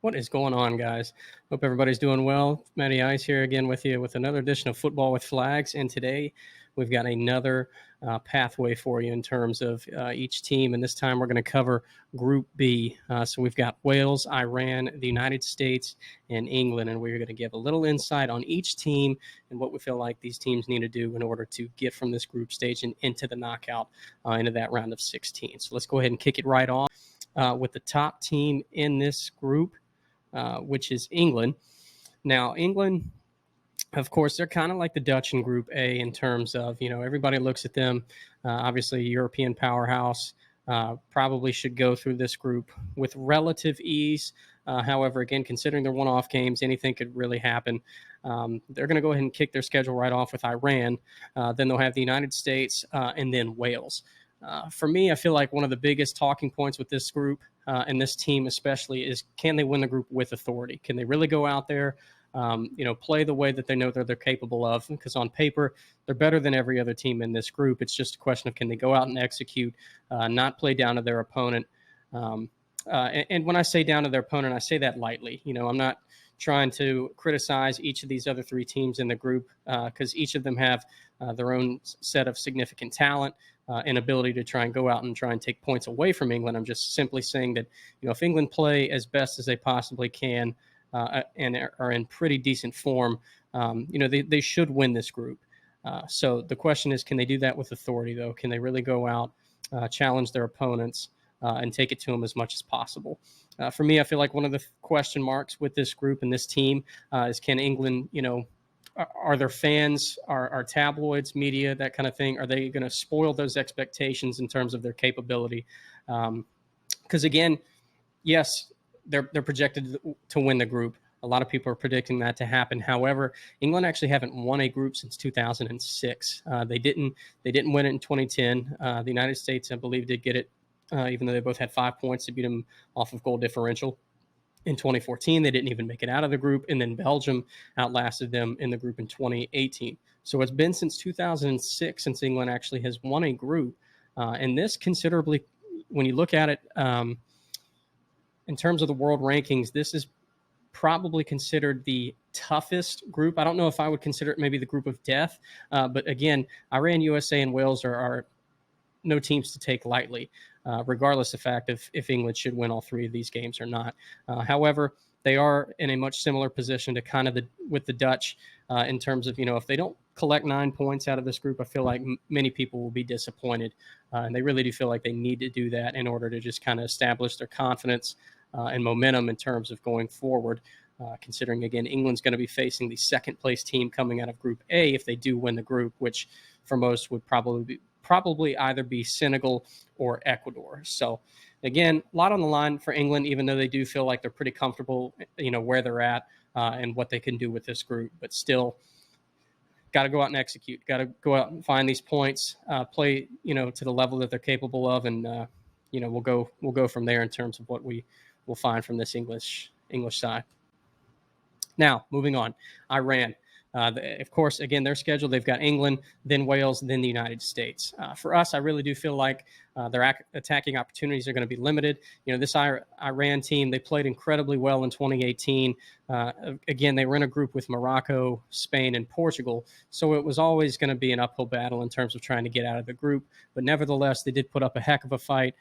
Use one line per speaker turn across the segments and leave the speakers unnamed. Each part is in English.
What is going on, guys? Hope everybody's doing well. Matty Ice here again with you with another edition of Football with Flags. And today we've got another pathway for you in terms of each team. And this time we're going to cover Group B. So we've got Wales, Iran, the United States, and England. And we're going to give a little insight on each team and what we feel like these teams need to do in order to get from this group stage and into the knockout, into that round of 16. So let's go ahead and kick it right off with the top team in this group. Which is England. Now, England, of course, they're kind of like the Dutch in Group A in terms of, everybody looks at them, obviously, a European powerhouse, probably should go through this group with relative ease. However, again, considering they're one-off games, anything could really happen. They're going to go ahead and kick their schedule right off with Iran. Then they'll have the United States and then Wales. For me, I feel like one of the biggest talking points with this group and this team especially is, can they win the group with authority? Can they really go out there, play the way that they know they're capable of? Because on paper, they're better than every other team in this group. It's just a question of, can they go out and execute, not play down to their opponent? And when I say down to their opponent, I say that lightly. I'm not trying to criticize each of these other three teams in the group because each of them have their own set of significant talent and ability to try and go out and try and take points away from England. I'm just simply saying that, if England play as best as they possibly can and are in pretty decent form, they should win this group. So the question is, can they do that with authority, though? Can they really go out, challenge their opponents, and take it to them as much as possible? For me, I feel like one of the question marks with this group and this team is, can England, are their fans, are tabloids, media, that kind of thing, are they going to spoil those expectations in terms of their capability? Because again, yes, they're projected to win the group. A lot of people are predicting that to happen. However, England actually haven't won a group since 2006. They didn't win it in 2010. The United States, I believe, did get it, even though they both had 5 points to beat them off of goal differential. In 2014, they didn't even make it out of the group, and then Belgium outlasted them in the group in 2018. So it's been since 2006 since England actually has won a group, and this considerably, when you look at it in terms of the world rankings, this is probably considered the toughest group. I don't know if I would consider it maybe the group of death, but again, Iran, USA, and Wales are no teams to take lightly, regardless of the fact if England should win all three of these games or not. However, they are in a much similar position to kind of with the Dutch in terms of, if they don't collect 9 points out of this group, I feel like many people will be disappointed. And they really do feel like they need to do that in order to just kind of establish their confidence and momentum in terms of going forward. Considering, again, England's going to be facing the second place team coming out of Group A if they do win the group, which for most would probably either be Senegal or Ecuador. So again, a lot on the line for England, even though they do feel like they're pretty comfortable, where they're at and what they can do with this group, but still got to go out and execute, got to go out and find these points, play, to the level that they're capable of. And, we'll go from there in terms of what we will find from this English side. Now, moving on, Iran. Of course, again, their schedule, they've got England, then Wales, then the United States. For us, I really do feel like their attacking opportunities are going to be limited. This Iran team, they played incredibly well in 2018. Again, they were in a group with Morocco, Spain, and Portugal, so it was always going to be an uphill battle in terms of trying to get out of the group. But nevertheless, they did put up a heck of a fight.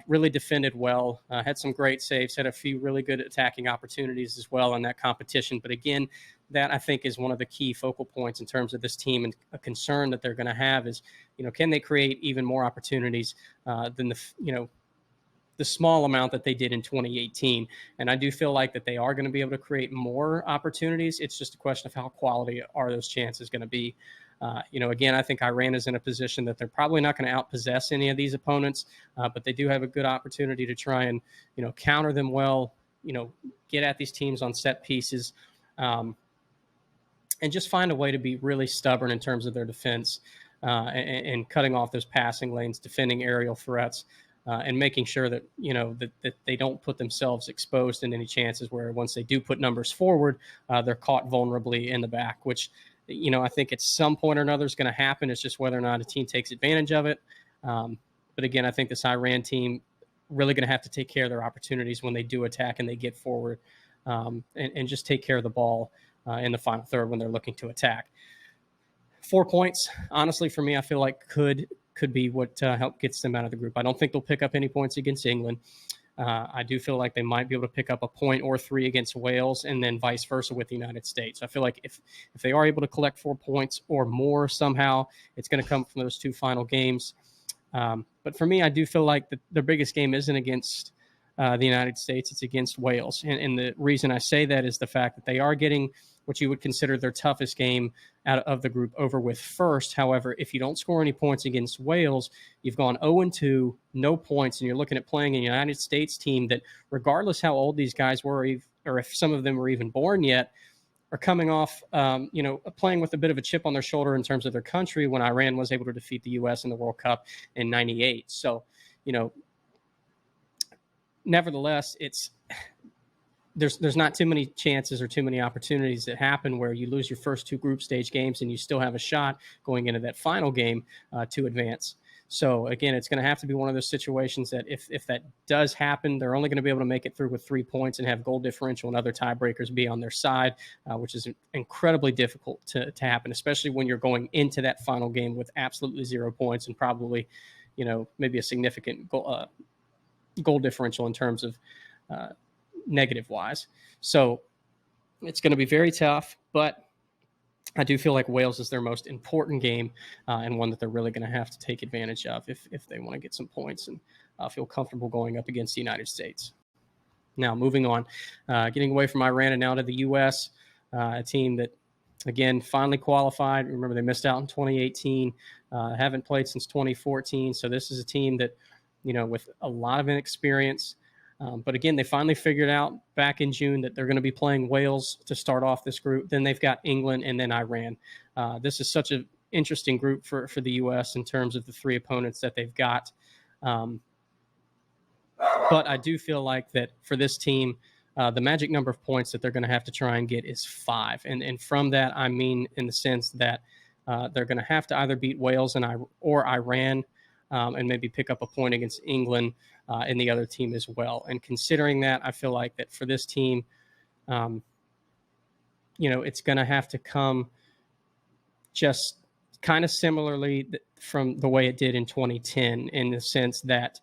Really defended well, had some great saves, had a few really good attacking opportunities as well in that competition. But again, that I think is one of the key focal points in terms of this team, and a concern that they're going to have is, can they create even more opportunities than the small amount that they did in 2018? And I do feel like that they are going to be able to create more opportunities. It's just a question of how quality are those chances going to be. Again, I think Iran is in a position that they're probably not going to outpossess any of these opponents, but they do have a good opportunity to try and, counter them well, get at these teams on set pieces, and just find a way to be really stubborn in terms of their defense and cutting off those passing lanes, defending aerial threats, and making sure that, that they don't put themselves exposed in any chances where once they do put numbers forward, they're caught vulnerably in the back, which – I think at some point or another is going to happen. It's just whether or not a team takes advantage of it. But again, I think this Iran team really going to have to take care of their opportunities when they do attack and they get forward, and just take care of the ball in the final third when they're looking to attack. 4 points, honestly, for me, I feel like could be what help gets them out of the group. I don't think they'll pick up any points against England. I do feel like they might be able to pick up a point or 3 against Wales, and then vice versa with the United States. I feel like if they are able to collect 4 points or more somehow, it's going to come from those 2 final games. But for me, I do feel like their biggest game isn't against the United States. It's against Wales. And the reason I say that is the fact that they are getting what you would consider their toughest game out of the group over with first. However, if you don't score any points against Wales, you've gone 0-2, no points, and you're looking at playing a United States team that, regardless how old these guys were, or if some of them were even born yet, are coming off, playing with a bit of a chip on their shoulder in terms of their country when Iran was able to defeat the U.S. in the World Cup in '98. So, nevertheless, there's not too many chances or too many opportunities that happen where you lose your first 2 group stage games and you still have a shot going into that final game to advance. So again, it's going to have to be one of those situations that if that does happen, they're only going to be able to make it through with 3 points and have goal differential and other tiebreakers be on their side, which is incredibly difficult to happen, especially when you're going into that final game with absolutely 0 points and probably, maybe a significant goal differential in terms of negative wise. So it's going to be very tough, but I do feel like Wales is their most important game and one that they're really going to have to take advantage of if they want to get some points and feel comfortable going up against the United States. Now, moving on, getting away from Iran and now to the U.S., a team that, again, finally qualified. Remember, they missed out in 2018, haven't played since 2014. So this is a team that, with a lot of inexperience. But again, they finally figured out back in June that they're going to be playing Wales to start off this group. Then they've got England and then Iran. This is such an interesting group for the U.S. in terms of the 3 opponents that they've got. But I do feel like that for this team, the magic number of points that they're going to have to try and get is 5. And from that, I mean in the sense that they're going to have to either beat Wales or Iran, and maybe pick up a point against England and the other team as well. And considering that, I feel like that for this team, it's going to have to come just kind of similarly from the way it did in 2010, in the sense that,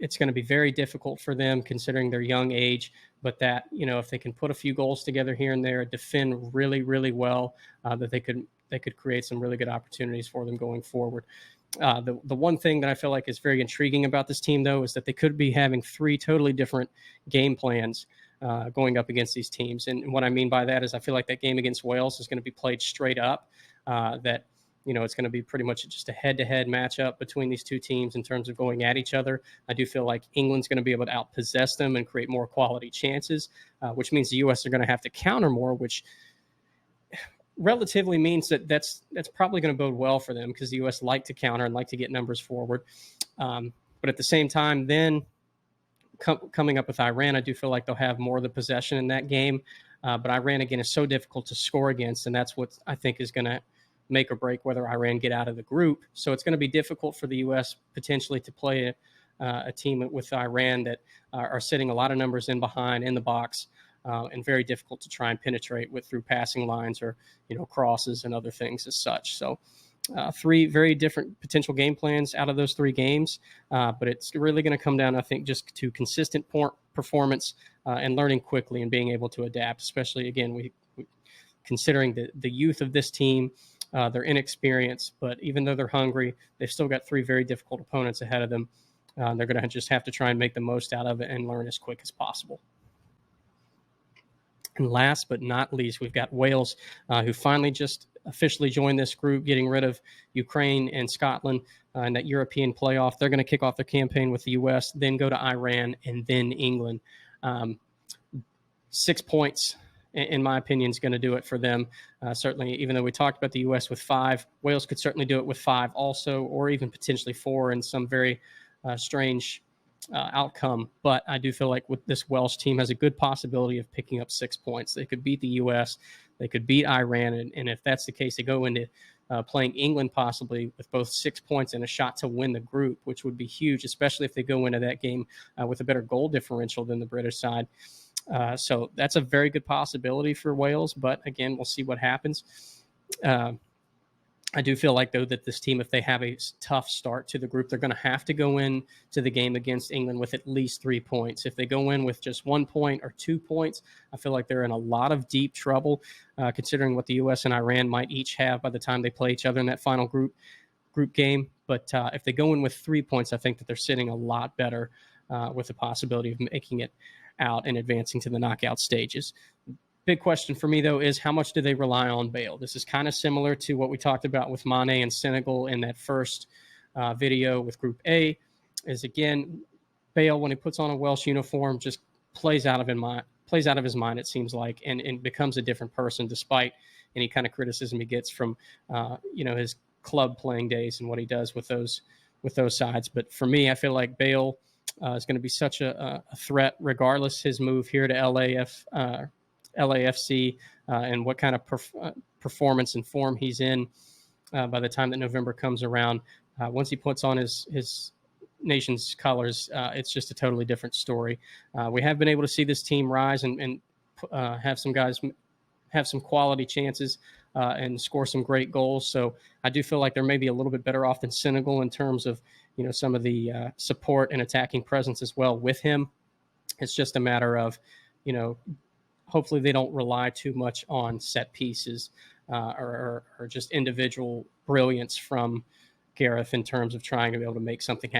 it's going to be very difficult for them considering their young age, but that, if they can put a few goals together here and there, defend really, really well, that they could create some really good opportunities for them going forward. The one thing that I feel like is very intriguing about this team, though, is that they could be having 3 totally different game plans going up against these teams. And what I mean by that is I feel like that game against Wales is going to be played straight up, that it's going to be pretty much just a head-to-head matchup between these 2 teams in terms of going at each other. I do feel like England's going to be able to outpossess them and create more quality chances, which means the U.S. are going to have to counter more, which relatively means that's probably going to bode well for them because the U.S. like to counter and like to get numbers forward. But at the same time, then coming up with Iran, I do feel like they'll have more of the possession in that game. But Iran, again, is so difficult to score against, and that's what I think is going to make or break whether Iran get out of the group. So it's going to be difficult for the U.S. potentially to play a team with Iran that are sitting a lot of numbers in behind in the box, and very difficult to try and penetrate through passing lines or crosses and other things as such. So 3 very different potential game plans out of those 3 games, but it's really going to come down, I think, just to consistent performance and learning quickly and being able to adapt. Especially again, we considering the youth of this team. Their inexperience, but even though they're hungry, they've still got 3 very difficult opponents ahead of them. They're going to just have to try and make the most out of it and learn as quick as possible. And last but not least, we've got Wales, who finally just officially joined this group, getting rid of Ukraine and Scotland in that European playoff. They're going to kick off their campaign with the U.S., then go to Iran, and then England. 6 points, in my opinion, is going to do it for them. Certainly, even though we talked about the U.S. with 5, Wales could certainly do it with 5 also, or even potentially 4 in some very strange outcome. But I do feel like with this Welsh team has a good possibility of picking up 6 points. They could beat the U.S., they could beat Iran, and if that's the case, they go into playing England possibly with both 6 points and a shot to win the group, which would be huge, especially if they go into that game with a better goal differential than the British side. So that's a very good possibility for Wales. But again, we'll see what happens. I do feel like, though, that this team, if they have a tough start to the group, they're going to have to go in to the game against England with at least 3 points. If they go in with just 1 point or 2 points, I feel like they're in a lot of deep trouble, considering what the U.S. and Iran might each have by the time they play each other in that final group game. But if they go in with 3 points, I think that they're sitting a lot better with the possibility of making it out and advancing to the knockout stages. Big question for me, though, is how much do they rely on Bale? This is kind of similar to what we talked about with Mane and Senegal in that first video with Group A. Is again, Bale, when he puts on a Welsh uniform, just plays out of his mind. It seems like, and becomes a different person, despite any kind of criticism he gets from his club playing days and what he does with those sides. But for me, I feel like Bale is going to be such a threat, regardless his move here to LAFC and what kind of performance and form he's in by the time that November comes around. Once he puts on his nation's colors, it's just a totally different story. We have been able to see this team rise and have some guys have some quality chances and score some great goals. So I do feel like they're maybe a little bit better off than Senegal in terms of some of the support and attacking presence as well with him. It's just a matter of hopefully they don't rely too much on set pieces or just individual brilliance from Gareth in terms of trying to be able to make something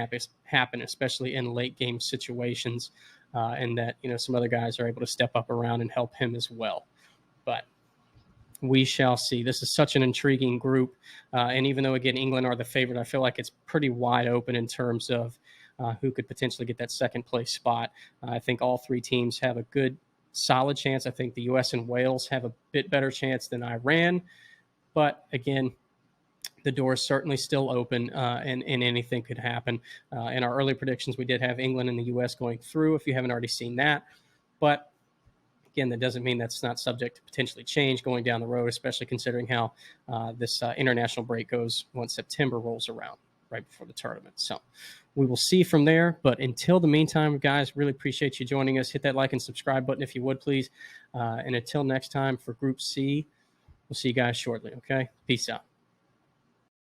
happen, especially in late game situations, and that some other guys are able to step up around and help him as well. But we shall see. This is such an intriguing group, and even though again England are the favorite, I feel like it's pretty wide open in terms of who could potentially get that second place spot. I think all three teams have a good solid chance. I think the U.S. and Wales have a bit better chance than Iran, but again, the door is certainly still open, and anything could happen. In our early predictions, we did have England and the U.S. going through, if you haven't already seen that. But again, that doesn't mean that's not subject to potentially change going down the road, especially considering how this international break goes once September rolls around, right before the tournament. So we will see from there. But until the meantime, guys, really appreciate you joining us. Hit that like and subscribe button if you would, please. And until next time for Group C, we'll see you guys shortly, okay? Peace out.